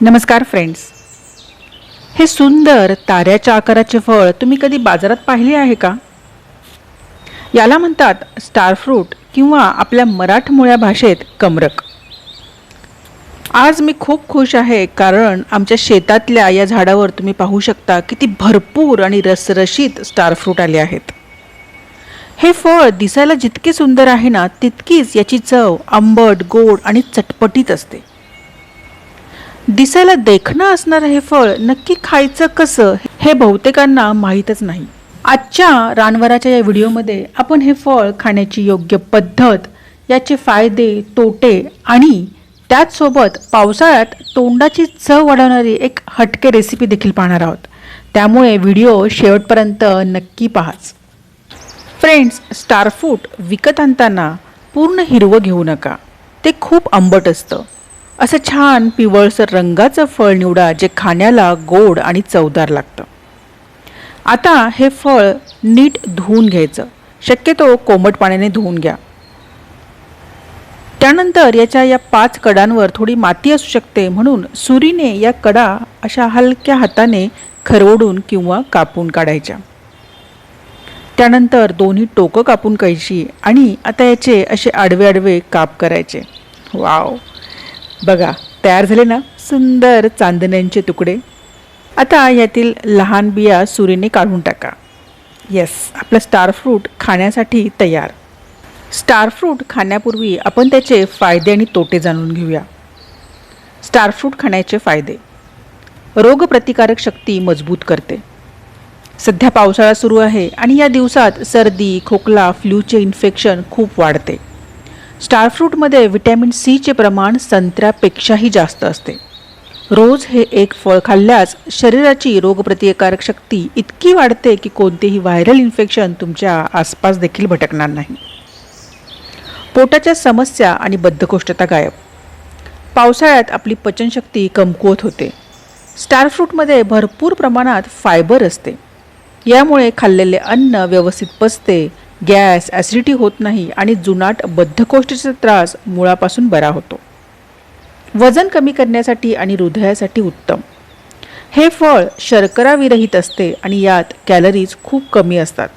नमस्कार फ्रेंड्स. हे सुंदर ताऱ्याच्या आकाराचे फळ तुम्ही कधी बाजारात पाहिले आहे का? याला म्हणतात स्टार फ्रूट किंवा आपल्या मराठमोळ्या भाषेत कमरक. आज मी खूप खुश आहे कारण आमच्या शेतातल्या या झाडावर तुम्ही पाहू शकता किती भरपूर आणि रसरशीत स्टार फ्रूट आले आहेत. हे फळ दिसायला जितके सुंदर आहे ना, तितकीच याची चव आंबट, गोड आणि चटपटीत असते. दिसायला देखणं असणारं हे फळ नक्की खायचं कसं हे बहुतेकांना माहीतच नाही. आजच्या रानवराच्या या व्हिडिओमध्ये आपण हे फळ खाण्याची योग्य पद्धत, याचे फायदे, तोटे आणि त्याचसोबत पावसाळ्यात तोंडाची चव वाढवणारी एक हटके रेसिपी देखील पाहणार आहोत. त्यामुळे व्हिडिओ शेवटपर्यंत नक्की पाहाच. फ्रेंड्स, स्टार फ्रूट विकत आणताना पूर्ण हिरवं घेऊ नका. ते खूप आंबट असतं. असं छान पिवळसर रंगाचं फळ निवडा जे खाण्याला गोड आणि चवदार लागतं. आता हे फळ नीट धुवून घ्यायचं. शक्यतो कोमट पाण्याने धुवून घ्या. त्यानंतर याच्या या 5 कडांवर थोडी माती असू शकते, म्हणून सुरीने या कडा अशा हलक्या हाताने खरवडून किंवा कापून काढायच्या. त्यानंतर दोन्ही टोकं कापून घ्यायची आणि आता याचे असे आडवे आडवे काप करायचे. वाव, बघा तयार झाले ना सुंदर चांदण्यांचे तुकडे. आता यातील लहान बिया सुरीने काढून टाका. येस, आपलं स्टार फ्रूट खाण्यासाठी तयार. स्टार फ्रूट खाण्यापूर्वी आपण त्याचे फायदे आणि तोटे जाणून घेऊया. स्टार फ्रूट खाण्याचे फायदे: रोगप्रतिकारक शक्ती मजबूत करते. सध्या पावसाळा सुरू आहे आणि या दिवसात सर्दी, खोकला, फ्लूचे इन्फेक्शन खूप वाढते. स्टार फ्रूटमध्ये व्हिटॅमिन सीचे प्रमाण संत्र्यापेक्षाही जास्त असते. रोज हे एक फळ खाल्ल्यास शरीराची रोगप्रतिकारक शक्ती इतकी वाढते की कोणतेही व्हायरल इन्फेक्शन तुमच्या आसपास देखील भटकणार नाही. पोटाच्या समस्या आणि बद्धकोष्ठता गायब. पावसाळ्यात आपली पचनशक्ती कमकुवत होते. स्टार फ्रूटमध्ये भरपूर प्रमाणात फायबर असते. यामुळे खाल्लेले अन्न व्यवस्थित पचते, गॅस, ॲसिडिटी होत नाही आणि जुनाट बद्धकोष्ठतेचा त्रास मुळापासून बरा होतो. वजन कमी करण्यासाठी आणि हृदयासाठी उत्तम. हे फळ शर्कराविरहित असते आणि यात कॅलरीज खूप कमी असतात.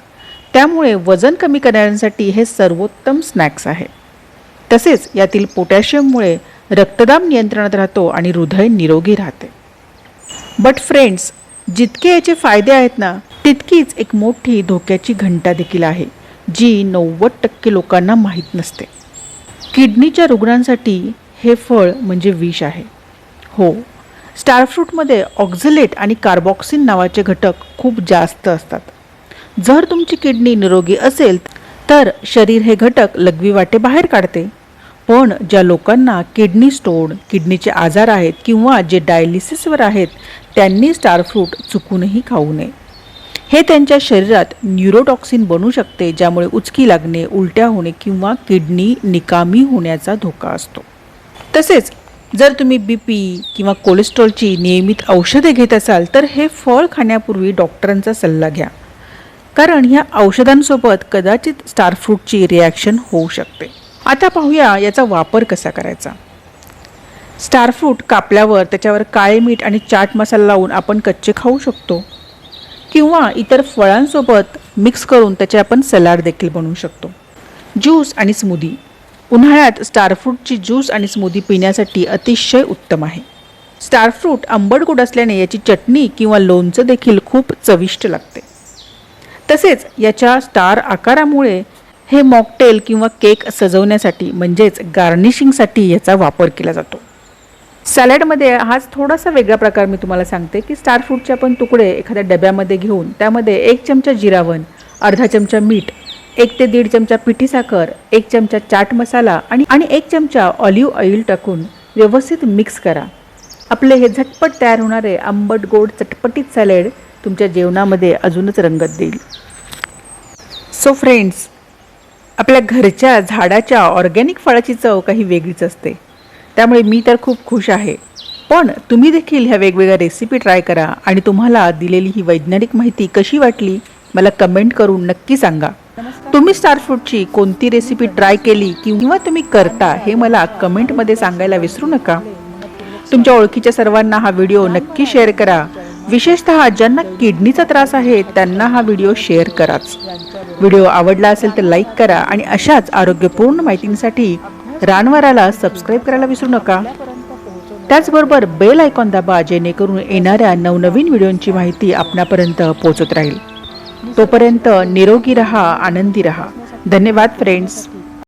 त्यामुळे वजन कमी करण्यासाठी हे सर्वोत्तम स्नॅक्स आहे. तसेच यातील पोटॅशियममुळे रक्तदाब नियंत्रणात राहतो आणि हृदय निरोगी राहते. बट फ्रेंड्स, जितके याचे फायदे आहेत ना, तितकीच एक मोठी धोक्याची घंटा देखील आहे जी 90% लोकांना माहीत नसते. किडनीच्या रुग्णांसाठी हे फळ म्हणजे विष आहे. हो, स्टार फ्रूटमध्ये ऑक्झलेट आणि कार्बॉक्सिन नावाचे घटक खूप जास्त असतात. जर तुमची किडनी निरोगी असेल तर शरीर हे घटक लघवीवाटे बाहेर काढते. पण ज्या लोकांना किडनी स्टोन, किडनीचे आजार आहेत किंवा जे डायलिसिसवर आहेत त्यांनी स्टार फ्रूट चुकूनही खाऊ नये. हे त्यांच्या शरीरात न्यूरोटॉक्सिन बनू शकते, ज्यामुळे उचकी लागणे, उलट्या होणे किंवा किडनी निकामी होण्याचा धोका असतो. तसेच जर तुम्ही BP किंवा कोलेस्ट्रॉलची नियमित औषधे घेत असाल तर हे फळ खाण्यापूर्वी डॉक्टरांचा सल्ला घ्या, कारण ह्या औषधांसोबत कदाचित स्टार फ्रूटची रिॲक्शन होऊ शकते. आता पाहूया याचा वापर कसा करायचा. स्टार फ्रूट कापल्यावर त्याच्यावर काळे मीठ आणि चाट मसाला लावून आपण कच्चे खाऊ शकतो किंवा इतर फळांसोबत मिक्स करून त्याचे आपण सलाड देखील बनवू शकतो. ज्यूस आणि स्मूदी. उन्हाळ्यात स्टार फ्रूटची ज्यूस आणि स्मूदी पिण्यासाठी अतिशय उत्तम आहे. स्टार फ्रूट आंबट गोड असल्याने याची चटणी किंवा लोणचं देखील खूप चविष्ट लागते. तसेच याच्या स्टार आकारामुळे हे मॉकटेल किंवा केक सजवण्यासाठी म्हणजेच गार्निशिंगसाठी याचा वापर केला जातो. सॅलडमध्ये हाच थोडासा वेगळा प्रकार मी तुम्हाला सांगते की स्टार फ्रूटचे आपण तुकडे एखाद्या डब्यामध्ये घेऊन त्यामध्ये 1 चमचा जिरावण, अर्धा चमचा मीठ, 1 ते 1.5 चमचा पिठी साखर, 1 चमचा चाट मसाला आणि 1 चमचा ऑलिव्ह ऑइल टाकून व्यवस्थित मिक्स करा. आपले हे झटपट तयार होणारे आंबट गोड चटपटीत सॅलड तुमच्या जेवणामध्ये अजूनच रंगत देईल. सो फ्रेंड्स, आपल्या घरच्या झाडाच्या ऑर्गॅनिक फळाची चव काही वेगळीच असते. त्यामुळे मी तर खूप खुश आहे. पण तुम्ही देखील ह्या वेगवेगळ्या रेसिपी ट्राय करा आणि तुम्हाला दिलेली ही वैज्ञानिक माहिती कशी वाटली मला कमेंट करून नक्की सांगा. तुम्ही स्टार फ्रूटची कोणती रेसिपी ट्राय केली किंवा तुम्ही करता हे मला कमेंटमध्ये सांगायला विसरू नका. तुमच्या ओळखीच्या सर्वांना हा व्हिडिओ नक्की शेअर करा. विशेषतः ज्यांना किडनीचा त्रास आहे त्यांना हा व्हिडिओ शेअर कराच. व्हिडिओ आवडला असेल तर लाईक करा आणि अशाच आरोग्यपूर्ण माहितींसाठी रानवाराला सबस्क्राईब करायला विसरू नका. त्याचबरोबर बेल आयकॉन दाबा, जेणेकरून येणाऱ्या नवनवीन व्हिडिओंची माहिती आपणापर्यंत पोहोचत राहील. तोपर्यंत निरोगी रहा, आनंदी रहा. धन्यवाद फ्रेंड्स.